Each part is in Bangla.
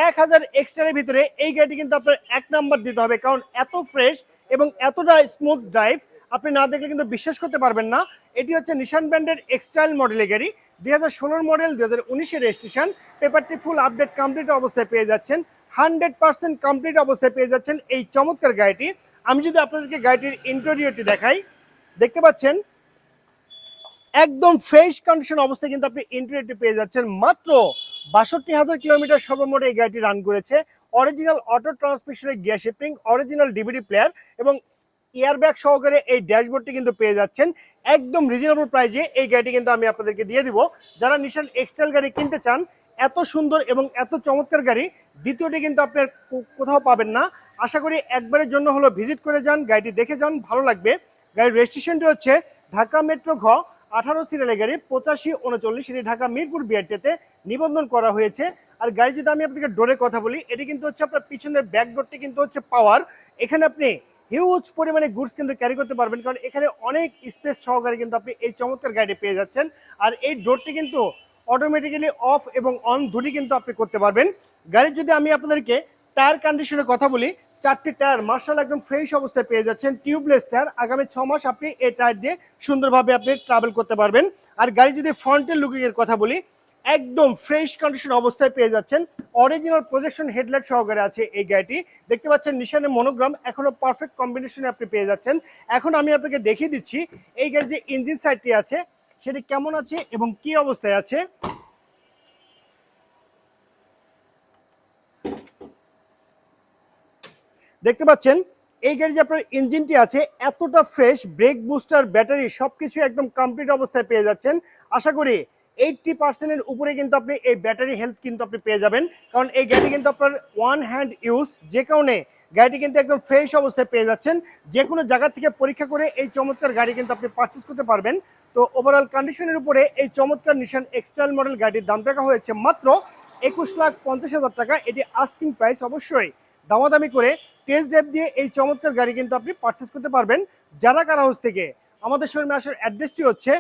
1000 এক্সট্রার ভিতরে এই গাড়িটি কিন্তু আপনার 1 নাম্বার দিতে হবে, কারণ এত ফ্রেশ এবং এতটা স্মুথ ড্রাইভ আপনি না দেখলে কিন্তু বিশ্বাস করতে পারবেন না। এটি হচ্ছে নিশান ব্র্যান্ডের এক্সটাইল মডেলের গাড়ি, 2016 মডেল, 2019 রেজিস্ট্রেশন। পেপারটি ফুল আপডেট কমপ্লিট অবস্থায় পেয়ে যাচ্ছেন, 100% কমপ্লিট অবস্থায় পেয়ে যাচ্ছেন এই চমৎকার গাড়িটি। আমি যদি আপনাদেরকে গাড়িটির ইন্টেরিয়রটি দেখাই, দেখতে পাচ্ছেন একদম ফ্রেশ কন্ডিশন অবস্থায় কিন্তু আপনি ইন্টেরিয়রটি পেয়ে যাচ্ছেন। মাত্র ৬২,০০০ কিলোমিটার সর্বমোট এই গাড়িটি রান করেছে। অরিজিনাল অটো ট্রান্সমিশনের gear shifting, original DVD player এবং এয়ারব্যাগ সহকারে এই ড্যাশবোর্ডটি কিন্তু পেয়ে যাচ্ছেন একদম রিজনেবল প্রাইজে। এই গাড়িটি কিন্তু আমি আপনাদেরকে দিয়ে দিব। যারা নিশান এক্সটাইল গাড়ি কিনতে চান, এত সুন্দর এবং এত চমৎকার গাড়ি দ্বিতীয়টি কিন্তু আপনার কোথাও পাবেন না। আশা করি একবারের জন্য হলো ভিজিট করে যান, গাড়িটি দেখে যান, ভালো লাগবে। গাড়ির রেজিস্ট্রেশনটি হচ্ছে ঢাকা মেট্রো ঘ 18 সিরিয়ালের গাড়ি, 8539, এটি ঢাকা মিরপুর বিআরটিতে নিবন্ধন করা হয়েছে। আর গাড়ি যদি আমি আপনাদেরকে ডোরের কথা বলি, এটি কিন্তু হচ্ছে আপনার পিছনের ব্যাক ডোরটি কিন্তু হচ্ছে পাওয়ার। এখানে আপনি হিউজ পরিমাণে গুডস কিন্তু ক্যারি করতে পারবেন, কারণ এখানে অনেক স্পেস সহকারে কিন্তু আপনি এই চমৎকার গাড়িটি পেয়ে যাচ্ছেন। আর এই ডোরটি কিন্তু অটোমেটিক্যালি অফ এবং অন দুটি কিন্তু আপনি করতে পারবেন। গাড়ির যদি আমি আপনাদেরকে টায়ার কন্ডিশনের কথা বলি, 4টি টায়ার মার্শাল একদম ফ্রেশ অবস্থায় পেয়ে যাচ্ছেন, টিউবলেস টায়ার। আগামী 6 মাস আপনি এই টায়ার দিয়ে সুন্দরভাবে আপনি ট্রাভেল করতে পারবেন। আর গাড়ি যদি ফ্রন্টের লুকিং এর কথা বলি, একদম ফ্রেশ কন্ডিশন অবস্থায় পেয়ে যাচ্ছেন, অরিজিনাল প্রজেকশন হেডলাইট সহকারে আছে এই গাড়িটি। দেখতে পাচ্ছেন নিশানের মনোগ্রাম এখনো পারফেক্ট কম্বিনেশনে আপনি পেয়ে যাচ্ছেন। এখন আমি আপনাকে দেখিয়ে দিচ্ছি এই গাড়ির যে ইঞ্জিন সাইডটি আছে সেটি কেমন আছে এবং কি অবস্থায় আছে। দেখতে পাচ্ছেন এই গাড়ি যে আপনার ইঞ্জিনটি আছে এতটা ফ্রেশ, ব্রেক বুস্টার ব্যাটারি সবকিছু একদম কমপ্লিট অবস্থায় পেয়ে যাচ্ছেন। আশা করি 80%-এর উপরে কিন্তু আপনি এই ব্যাটারি হেলথ কিন্তু আপনি পেয়ে যাবেন, কারণ এই গাড়ি কিন্তু আপনার ওয়ান হ্যান্ড ইউজ, যে কারণে গাড়িটি কিন্তু একদম ফ্রেশ অবস্থায় পেয়ে যাচ্ছেন। যে কোনো জায়গা থেকে পরীক্ষা করে এই চমৎকার গাড়ি কিন্তু আপনি পারচেস করতে পারবেন। তো ওভারঅল কন্ডিশনের উপরে এই চমৎকার নিশান এক্সটাইল মডেল গাড়ির দাম রাখা হয়েছে মাত্র 21,50,000 টাকা। এটি আস্কিং প্রাইস, অবশ্যই দামাদামি করে টেস্ট ড্রাইভ দিয়ে এই চমৎকার গাড়ি কিন্তু আপনি পারচেস করতে পারবেন। যারা কার হাউস থেকে আমাদের শোরুমে আসার অ্যাড্রেসটি হচ্ছে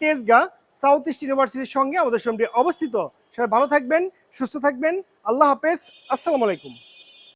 তেজগাঁ সাউথ ইস্ট ইউনিভার্সিটির সঙ্গে আমাদের শোরুমটি অবস্থিত। সবাই ভালো থাকবেন, সুস্থ থাকবেন, আল্লাহ হাফেজ, আসসালামু আলাইকুম।